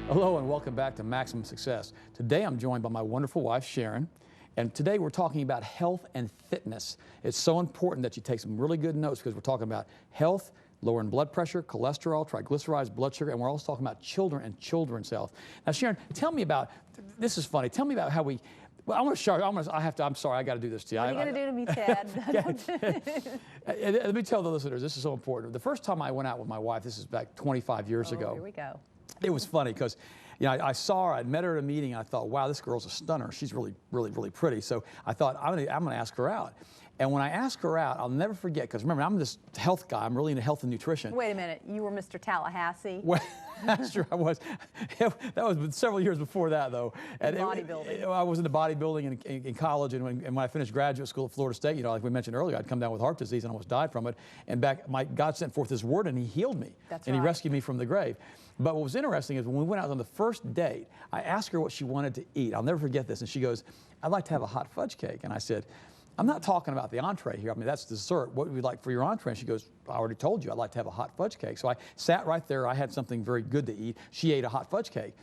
Hello and welcome back to Maximum Success. Today I'm joined by my wonderful wife, Sharon, and today we're talking about health and fitness. It's so important that you take some really good notes because we're talking about health, lowering blood pressure, cholesterol, triglycerides, blood sugar, and we're also talking about children and children's health. Now, Sharon, tell me about, this is funny, tell me about how we, well, I want to show you, I'm sorry, I got to do this to you. What are you going to do to me, Ted? Let me tell the listeners, this is so important. The first time I went out with my wife, this is back 25 years ago. Here we go. It was funny because, you know, I saw her, I'd met her at a meeting, and I thought, wow, this girl's a stunner. She's really, really, really pretty. So I thought, I'm gonna ask her out. And when I asked her out, I'll never forget, because remember, I'm this health guy. I'm really into health and nutrition. Wait a minute, you were Mr. Tallahassee? Well, that's true, I was. That was several years before that, though. And bodybuilding. I was into bodybuilding in college, and when I finished graduate school at Florida State, you know, like we mentioned earlier, I'd come down with heart disease and almost died from it. And God sent forth His word, and He healed me. That's and right. He rescued me from the grave. But what was interesting is when we went out on the first date, I asked her what she wanted to eat. I'll never forget this. And she goes, I'd like to have a hot fudge cake. And I said, I'm not talking about the entree here. I mean, that's dessert. What would you like for your entree? And she goes, I already told you I'd like to have a hot fudge cake. So I sat right there. I had something very good to eat. She ate a hot fudge cake.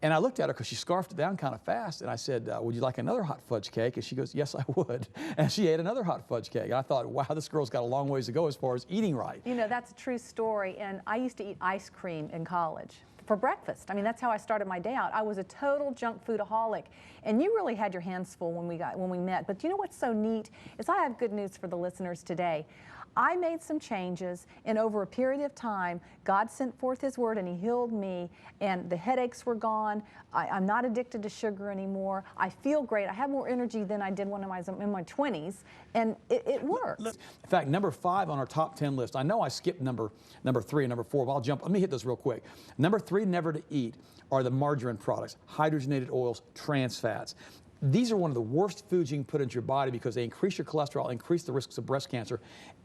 And I looked at her because she scarfed it down kind of fast. And I said, would you like another hot fudge cake? And she goes, yes, I would. And she ate another hot fudge cake. And I thought, wow, this girl's got a long ways to go as far as eating right. You know, that's a true story. And I used to eat ice cream in college for breakfast. I mean, that's how I started my day out. I was a total junk foodaholic. And you really had your hands full when we met. But you know what's so neat is I have good news for the listeners today. I made some changes, and over a period of time, God sent forth His word and He healed me, and the headaches were gone. I'm not addicted to sugar anymore. I feel great. I have more energy than I did when I was in my 20s, and it works. In fact, number 5 on our top 10 list, I know I skipped number 3 and number 4, but I'll jump. Let me hit this real quick. Number 3, never to eat, are the margarine products, hydrogenated oils, trans fats. These are one of the worst foods you can put into your body because they increase your cholesterol, increase the risks of breast cancer.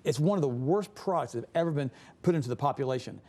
It's one of the worst products that have ever been put into the population.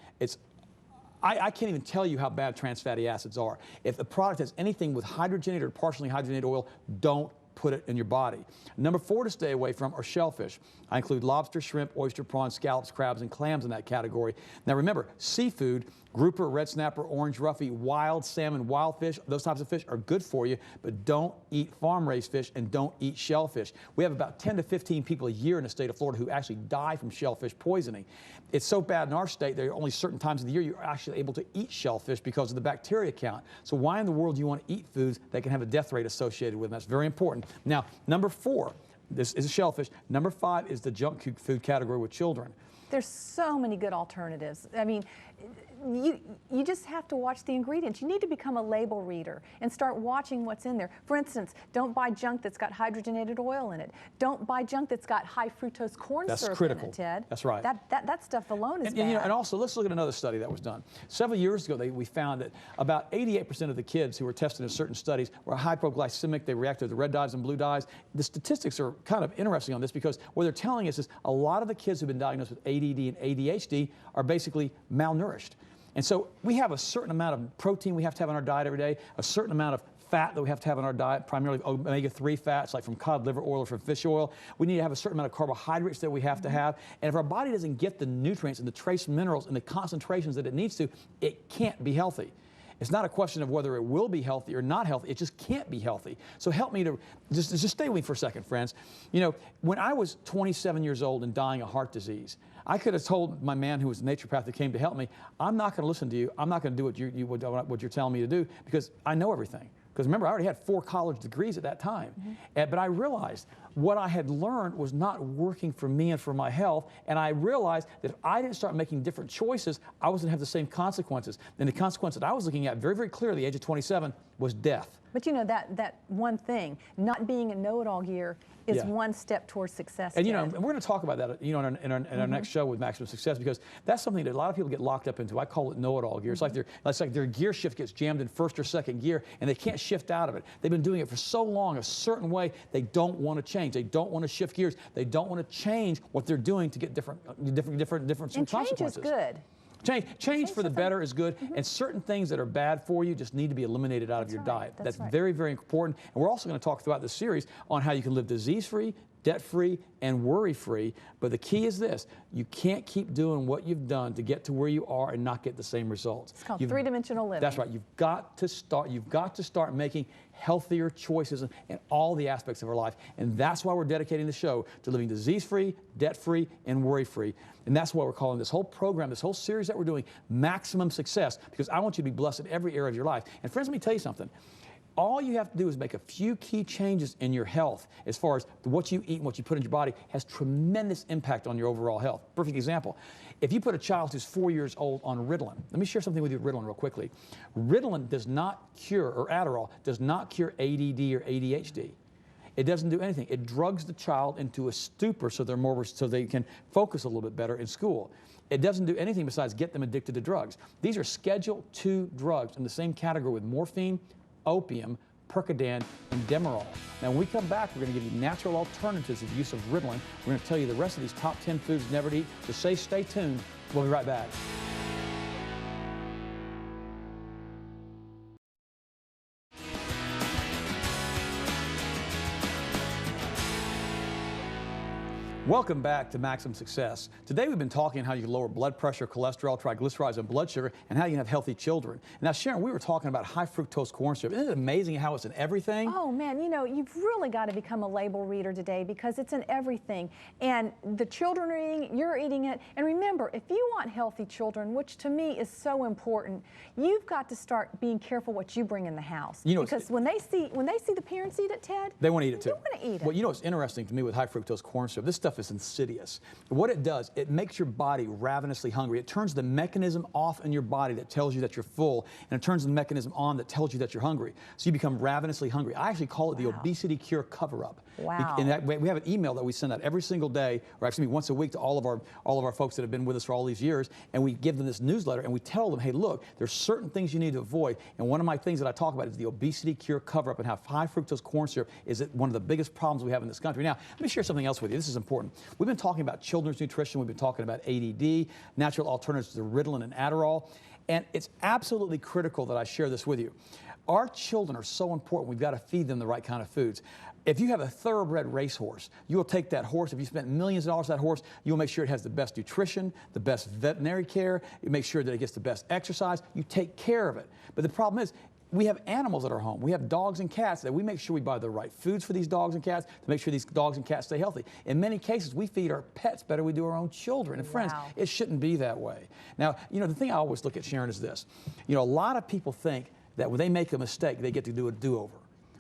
I can't even tell you how bad trans fatty acids are. If the product has anything with hydrogenated or partially hydrogenated oil, don't put it in your body. Number 4 to stay away from are shellfish. I include lobster, shrimp, oyster, prawns, scallops, crabs, and clams in that category. Now remember, seafood, grouper, red snapper, orange roughy, wild salmon, wild fish, those types of fish are good for you, but don't eat farm-raised fish and don't eat shellfish. We have about 10 to 15 people a year in the state of Florida who actually die from shellfish poisoning. It's so bad in our state, there are only certain times of the year you're actually able to eat shellfish because of the bacteria count. So why in the world do you want to eat foods that can have a death rate associated with them? That's very important. Now, number 4, this is a shellfish. Number 5 is the junk food category with children. There's so many good alternatives. I mean, you just have to watch the ingredients. You need to become a label reader and start watching what's in there. For instance, don't buy junk that's got hydrogenated oil in it. Don't buy junk that's got high fructose corn syrup in it, Ted. That's right. That stuff alone is bad. You know, and also, let's look at another study that was done. Several years ago, we found that about 88% of the kids who were tested in certain studies were hypoglycemic. They reacted to the red dyes and blue dyes. The statistics are kind of interesting on this because what they're telling us is a lot of the kids who've been diagnosed with ADD and ADHD are basically malnourished. And so we have a certain amount of protein we have to have in our diet every day, a certain amount of fat that we have to have in our diet, primarily omega-3 fats like from cod liver oil or from fish oil. We need to have a certain amount of carbohydrates that we have to have. And if our body doesn't get the nutrients and the trace minerals and the concentrations that it needs to, it can't be healthy. It's not a question of whether it will be healthy or not healthy. It just can't be healthy. So help me to, just stay with me for a second, friends. You know, when I was 27 years old and dying of heart disease, I could have told my man who was a naturopath that came to help me, I'm not going to listen to you. I'm not going to do what you're telling me to do because I know everything. Because remember, I already had 4 college degrees at that time. But I realized what I had learned was not working for me and for my health. And I realized that if I didn't start making different choices, I was going to have the same consequences. And the consequence that I was looking at very, very clearly at the age of 27 was death. But you know, that one thing, not being a know-it-all gear, is one step towards success. And you know, and we're going to talk about that, you know, in our next show with Maximum Success, because that's something that a lot of people get locked up into. I call it know-it-all gear. It's like their gear shift gets jammed in first or second gear, and they can't shift out of it. They've been doing it for so long a certain way. They don't want to change. They don't want to shift gears. They don't want to change what they're doing to get different consequences. And change is good. Change for the better is good, and certain things that are bad for you just need to be eliminated out of your diet. That's very, very important. And we're also going to talk throughout this series on how you can live disease-free, debt-free, and worry-free. But the key is this: you can't keep doing what you've done to get to where you are and not get the same results. It's called three-dimensional living. That's right. You've got to start making healthier choices in all the aspects of our life. And that's why we're dedicating the show to living disease-free, debt-free, and worry-free. And that's why we're calling this whole program, this whole series that we're doing, Maximum Success, because I want you to be blessed in every area of your life. And friends, let me tell you something. All you have to do is make a few key changes in your health as far as what you eat and what you put in your body has tremendous impact on your overall health. Perfect example. If you put a child who's 4 years old on Ritalin, let me share something with you with Ritalin real quickly. Ritalin does not cure, or Adderall, does not cure ADD or ADHD. It doesn't do anything. It drugs the child into a stupor so they can focus a little bit better in school. It doesn't do anything besides get them addicted to drugs. These are Schedule II drugs in the same category with morphine, opium, Percodan, and Demerol. Now, when we come back, we're going to give you natural alternatives to the use of Ritalin. We're going to tell you the rest of these top 10 foods never to eat. So stay tuned. We'll be right back. Welcome back to Maximum Success. Today we've been talking how you can lower blood pressure, cholesterol, triglycerides, and blood sugar, and how you can have healthy children. Now, Sharon, we were talking about high fructose corn syrup. Isn't it amazing how it's in everything? Oh man, you know, you've really got to become a label reader today because it's in everything. And the children are eating it, you're eating it. And remember, if you want healthy children, which to me is so important, you've got to start being careful what you bring in the house. You know, because when they see the parents eat it, Ted, they want to eat it too. They want to eat it. Well, you know what's interesting to me with high fructose corn syrup? This stuff is insidious. What it does, it makes your body ravenously hungry. It turns the mechanism off in your body that tells you that you're full, and it turns the mechanism on that tells you that you're hungry. So you become ravenously hungry. I actually call it the obesity cure cover-up. Wow. And we have an email that we send out every single day, or actually once a week, to all of our folks that have been with us for all these years, and we give them this newsletter, and we tell them, hey, look, there's certain things you need to avoid, and one of my things that I talk about is the obesity cure cover-up, and how high fructose corn syrup is one of the biggest problems we have in this country. Now, let me share something else with you. This is important. We've been talking about children's nutrition. We've been talking about ADD, natural alternatives to Ritalin and Adderall, and it's absolutely critical that I share this with you. Our children are so important. We've got to feed them the right kind of foods. If you have a thoroughbred racehorse, you will take that horse. If you spent millions of dollars on that horse, you will make sure it has the best nutrition, the best veterinary care. You make sure that it gets the best exercise. You take care of it. But the problem is, we have animals at our home. We have dogs and cats that we make sure we buy the right foods for these dogs and cats to make sure these dogs and cats stay healthy. In many cases, we feed our pets better than we do our own children. And friends, it shouldn't be that way. Now, you know, the thing I always look at, Sharon, is this. You know, a lot of people think that when they make a mistake, they get to do a do-over.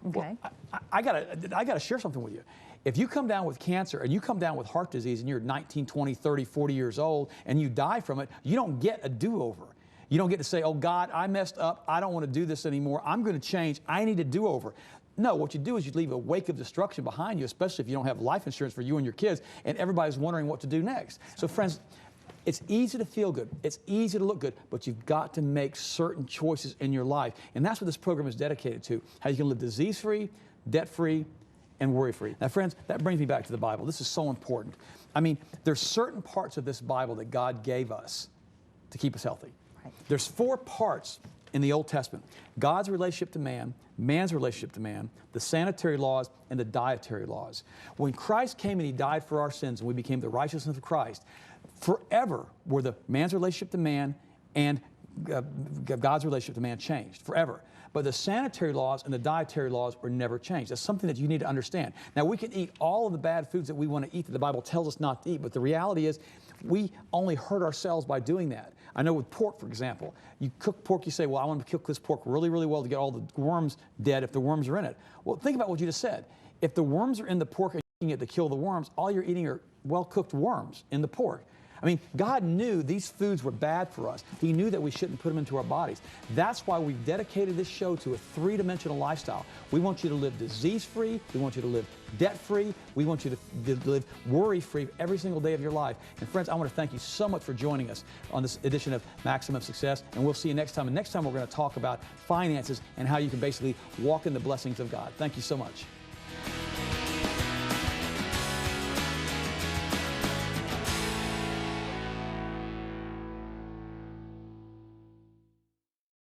Okay. Well, I gotta share something with you. If you come down with cancer and you come down with heart disease and you're 19, 20, 30, 40 years old and you die from it, you don't get a do-over. You don't get to say, oh God, I messed up. I don't want to do this anymore. I'm going to change. I need a do-over. No, what you do is you leave a wake of destruction behind you, especially if you don't have life insurance for you and your kids, and everybody's wondering what to do next. So friends, it's easy to feel good. It's easy to look good, but you've got to make certain choices in your life. And that's what this program is dedicated to, how you can live disease-free, debt-free, and worry-free. Now, friends, that brings me back to the Bible. This is so important. I mean, there's certain parts of this Bible that God gave us to keep us healthy. Right. There's 4 parts in the Old Testament: God's relationship to man, man's relationship to man, the sanitary laws, and the dietary laws. When Christ came and He died for our sins and we became the righteousness of Christ, forever were the man's relationship to man and God's relationship to man changed, forever. But the sanitary laws and the dietary laws were never changed. That's something that you need to understand. Now, we can eat all of the bad foods that we want to eat that the Bible tells us not to eat, but the reality is we only hurt ourselves by doing that. I know with pork, for example, you cook pork, you say, well, I want to cook this pork really, really well to get all the worms dead if the worms are in it. Well, think about what you just said. If the worms are in the pork and you're eating it to kill the worms, all you're eating are well-cooked worms in the pork. I mean, God knew these foods were bad for us. He knew that we shouldn't put them into our bodies. That's why we've dedicated this show to a 3-dimensional lifestyle. We want you to live disease-free. We want you to live debt-free. We want you to live worry-free every single day of your life. And friends, I want to thank you so much for joining us on this edition of Maximum Success. And we'll see you next time. And next time we're going to talk about finances and how you can basically walk in the blessings of God. Thank you so much.